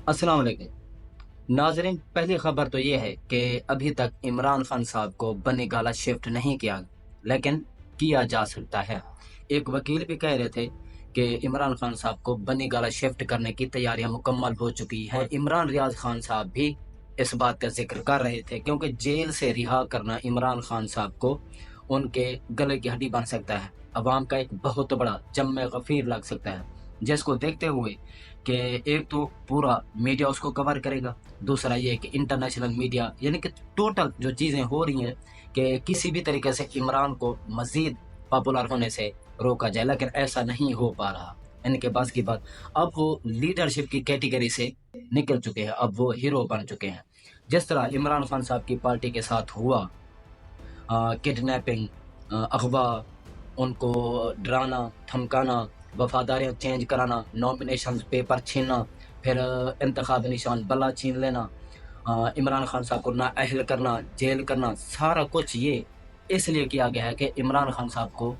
अस्सलाम वालेकुम नाजरीन। पहली खबर तो ये है कि अभी तक इमरान खान साहब को बनी गाला शिफ्ट नहीं किया, लेकिन किया जा सकता है। एक वकील भी कह रहे थे कि इमरान खान साहब को बनी गाला शिफ्ट करने की तैयारियां मुकम्मल हो चुकी है। इमरान रियाज खान साहब भी इस बात का जिक्र कर रहे थे, क्योंकि जेल से रिहा करना इमरान खान साहब को उनके गले की हड्डी बन सकता है, अवाम का एक बहुत बड़ा जम गफीर लग सकता है, जिसको देखते हुए कि एक तो पूरा मीडिया उसको कवर करेगा, दूसरा ये कि इंटरनेशनल मीडिया, यानी कि टोटल जो चीज़ें हो रही हैं कि किसी भी तरीके से इमरान को मज़ीद पॉपुलर होने से रोका जाए, लेकिन ऐसा नहीं हो पा रहा। इनके पास की बात, अब वो लीडरशिप की कैटेगरी से निकल चुके हैं, अब वो हीरो बन चुके हैं। जिस तरह इमरान खान साहब की पार्टी के साथ हुआ, किडनैपिंग, अगवा, उनको डराना धमकाना, वफादारियाँ चेंज कराना, नॉमिनेशन पेपर छीनना, फिर इंतखाबी निशान बल्ला छीन लेना, इमरान खान साहब को नाअहल करना, जेल करना, सारा कुछ ये इसलिए किया गया है कि इमरान खान साहब को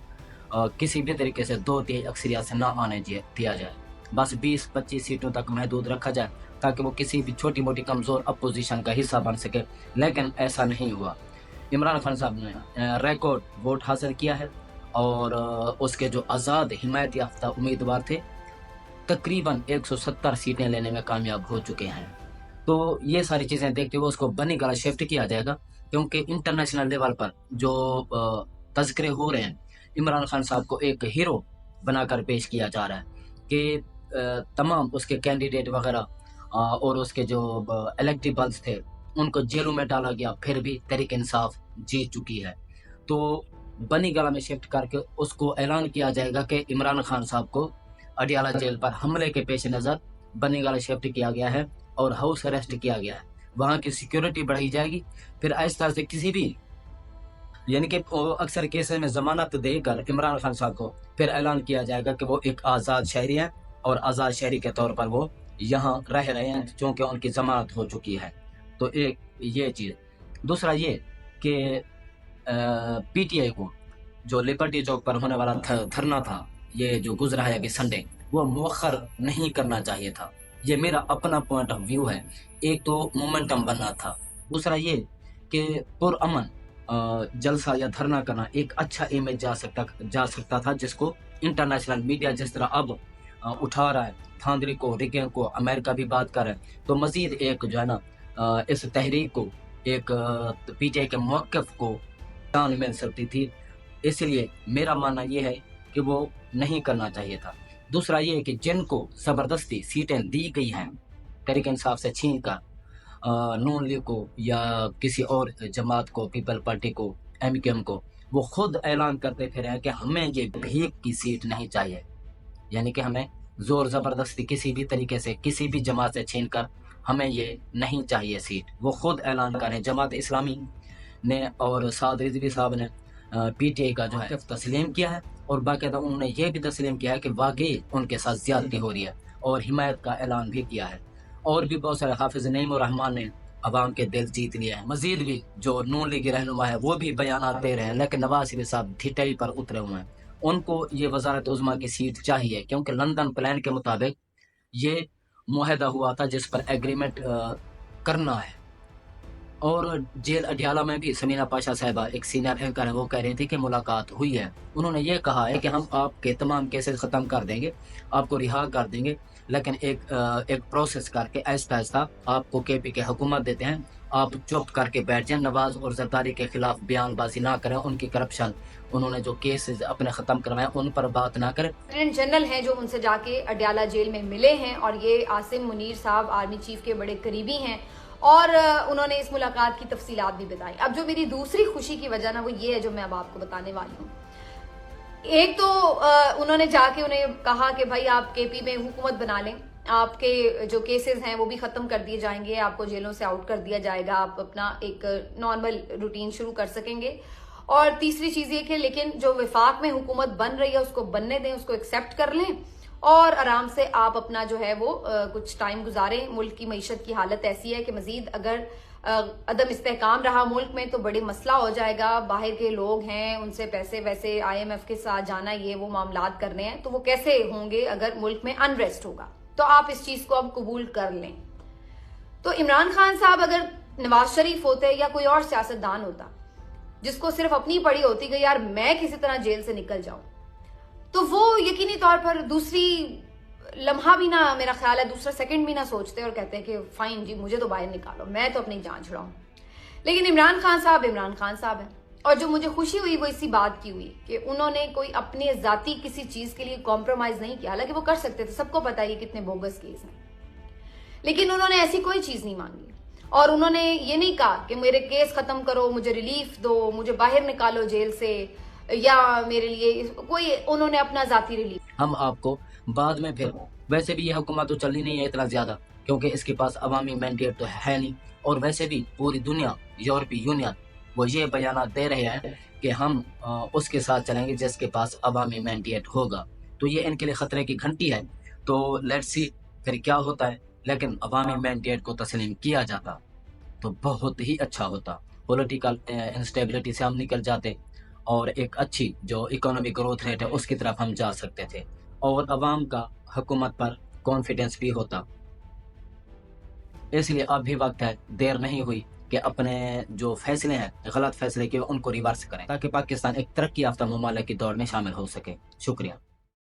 किसी भी तरीके से 2/3 अक्सरियत से ना आने दिया जाए। बस 20-25 सीटों तक महदूद रखा जाए, ताकि वो किसी भी छोटी मोटी कमज़ोर अपोजिशन का हिस्सा बन सके, लेकिन ऐसा नहीं हुआ। इमरान खान साहब ने रिकॉर्ड वोट हासिल किया है, और उसके जो आज़ाद हिमायत याफ्ता उम्मीदवार थे तकरीबन 170 सीटें लेने में कामयाब हो चुके हैं। तो ये सारी चीज़ें देखते हुए उसको बनी गला शिफ्ट किया जाएगा, क्योंकि इंटरनेशनल लेवल पर जो तज़किरे हो रहे हैं, इमरान खान साहब को एक हीरो बनाकर पेश किया जा रहा है कि तमाम उसके कैंडिडेट वगैरह और उसके जो इलेक्टेबल्स थे उनको जेलों में डाला गया, फिर भी तहरीक इंसाफ जीत चुकी है। तो बनी गला में शिफ्ट करके उसको ऐलान किया जाएगा कि इमरान खान साहब को अडियाला जेल पर हमले के पेश नज़र बनी गला शिफ्ट किया गया है और हाउस अरेस्ट किया गया है। वहाँ की सिक्योरिटी बढ़ाई जाएगी, फिर आहिस्ता से किसी भी, यानी कि अक्सर केसेस में ज़मानत देकर इमरान खान साहब को फिर ऐलान किया जाएगा कि वो एक आज़ाद शहरी हैं, और आज़ाद शहरी के तौर पर वो यहाँ रह रहे हैं, चूँकि उनकी ज़मानत हो चुकी है। तो एक ये चीज़, दूसरा ये कि पीटीआई को जो लिबर्टी चौक पर होने वाला धरना था, ये जो गुजरा है अभी संडे, वो मुअख्खर नहीं करना चाहिए था। ये मेरा अपना पॉइंट ऑफ व्यू है। एक तो मोमेंटम बनना था, दूसरा ये कि पुरअमन जलसा या धरना करना एक अच्छा इमेज जा सकता था, जिसको इंटरनेशनल मीडिया जिस तरह अब उठा रहा है, धांधली को, रिगिंग को, अमेरिका भी बात कर रहा है, तो मजीद एक जो है ना इस तहरीक को, एक पीटीआई के मौक़िफ़ को जान मिल सकती थी। इसलिए मेरा मानना ये है कि वो नहीं करना चाहिए था। दूसरा ये है कि जिनको ज़बरदस्ती सीटें दी गई हैं तहरीक इंसाफ से छीन कर, नून लीग को या किसी और जमात को, पीपल पार्टी को, एमक्यूएम को, वो खुद ऐलान करते फिर हैं कि हमें ये भीख की सीट नहीं चाहिए, यानी कि हमें ज़ोर ज़बरदस्ती किसी भी तरीके से किसी भी जमात से छीन कर हमें ये नहीं चाहिए सीट। वो खुद ऐलान करें। जमात इस्लामी ने और साद रिजवी साहब ने पीटीआई का जो है तस्लीम किया है, और बाकायदा उन्होंने ये भी तस्लीम किया है कि वाकई उनके साथ ज्यादती हो रही है, और हिमायत का ऐलान भी किया है। और भी बहुत सारे, हाफिज नईम उर रहमान ने अवाम के दिल जीत लिए हैं। मजीद भी जो नून लीग रहनुमा है वो भी बयान दे रहे हैं, लेकिन नवाज शरीफ साहब ढिठई पर उतरे हुए हैं। उनको ये वजारत उज़्मा की सीट चाहिए, क्योंकि लंदन प्लान के मुताबिक ये मुआहदा हुआ था जिस पर एग्रीमेंट करना है। और जेल अडियाला में भी समीना पाशा साहिबा, एक सीनियर एंकर है, वो कह रही थी कि मुलाकात हुई है। उन्होंने ये कहा है कि हम आपके तमाम केसेस ख़त्म कर देंगे, आपको रिहा कर देंगे, लेकिन एक प्रोसेस करके आहिस्ता आहिस्ता आपको केपी के हुकूमत देते हैं, आप चुप करके बैठ जाएं, नवाज और जरदारी के खिलाफ बयानबाजी ना करें, उनकी करप्शन, उन्होंने जो केसेस अपने ख़त्म करवाए उन पर बात ना करें। लेफ्टिनेंट जनरल हैं जो उनसे जाके अडियाला जेल में मिले हैं, और ये आसिम मुनीर साहब आर्मी चीफ के बड़े करीबी हैं, और उन्होंने इस मुलाकात की तफसीलात भी बताई। अब जो मेरी दूसरी खुशी की वजह ना, वो ये है जो मैं अब आपको बताने वाली हूँ। एक तो उन्होंने जाके उन्हें कहा कि भाई आप केपी में हुकूमत बना लें, आपके जो केसेस हैं वो भी खत्म कर दिए जाएंगे, आपको जेलों से आउट कर दिया जाएगा, आप अपना एक नॉर्मल रूटीन शुरू कर सकेंगे। और तीसरी चीज ये कि लेकिन जो विफाक में हुकूमत बन रही है उसको बनने दें, उसको एक्सेप्ट कर लें, और आराम से आप अपना जो है वो कुछ टाइम गुजारें। मुल्क की मईशत की हालत ऐसी है कि मजीद अगर अदम इस्तेहकाम रहा मुल्क में तो बड़ी मसला हो जाएगा। बाहर के लोग हैं, उनसे पैसे वैसे IMF के साथ जाना, ये वो मामलात करने हैं, तो वो कैसे होंगे अगर मुल्क में अनरेस्ट होगा। तो आप इस चीज को अब कबूल कर लें। تو عمران خان صاحب اگر نواز شریف ہوتے یا کوئی اور سیاستدان ہوتا جس کو صرف اپنی پڑی ہوتی کہ یار میں کسی طرح جیل سے نکل جاؤں، تو وہ یقینی طور پر دوسری لمحہ بھی نہ، میرا خیال ہے دوسرا سیکنڈ بھی نہ سوچتے اور کہتے ہیں کہ فائن جی مجھے تو باہر نکالو، میں تو اپنی جان چھڑاؤں. لیکن عمران خان صاحب ہیں. اور جو مجھے خوشی ہوئی وہ اسی بات کی ہوئی کہ انہوں نے کوئی اپنے ذاتی کسی چیز کے لیے کمپرومائز نہیں کیا، حالانکہ وہ کر سکتے تھے، سب کو پتہ ہے یہ کتنے بوگس کیس ہیں، لیکن انہوں نے ایسی کوئی چیز نہیں مانگی. اور انہوں نے یہ نہیں کہا کہ میرے کیس ختم کرو، مجھے ریلیف دو، مجھے باہر نکالو جیل سے، یا میرے لیے کوئی، انہوں نے اپنا ذاتی ریلیف. ہم آپ کو بعد میں پھر، ویسے بھی یہ حکومت تو چلنی نہیں ہے اتنا زیادہ کیونکہ اس کے پاس عوامی مینڈیٹ تو ہے نہیں، اور ویسے بھی پوری دنیا، یورپی یونین وہ یہ بیانات دے رہے ہیں کہ ہم اس کے ساتھ چلیں گے جس کے پاس عوامی مینڈیٹ ہوگا. تو یہ ان کے لیے خطرے کی گھنٹی ہے. تو لیٹس سی پھر کیا ہوتا ہے. لیکن عوامی مینڈیٹ کو تسلیم کیا جاتا تو بہت ہی اچھا ہوتا. پولیٹیکل انسٹیبلٹی سے ہم نکل جاتے اور ایک اچھی جو اکانومی گروتھ ریٹ ہے اس کی طرف ہم جا سکتے تھے، اور عوام کا حکومت پر کانفیڈنس بھی ہوتا. اس لیے اب بھی وقت ہے، دیر نہیں ہوئی کہ اپنے جو فیصلے ہیں، غلط فیصلے کے ان کو ریورس کریں تاکہ پاکستان ایک ترقی یافتہ ممالک کی دوڑ میں شامل ہو سکے. شکریہ.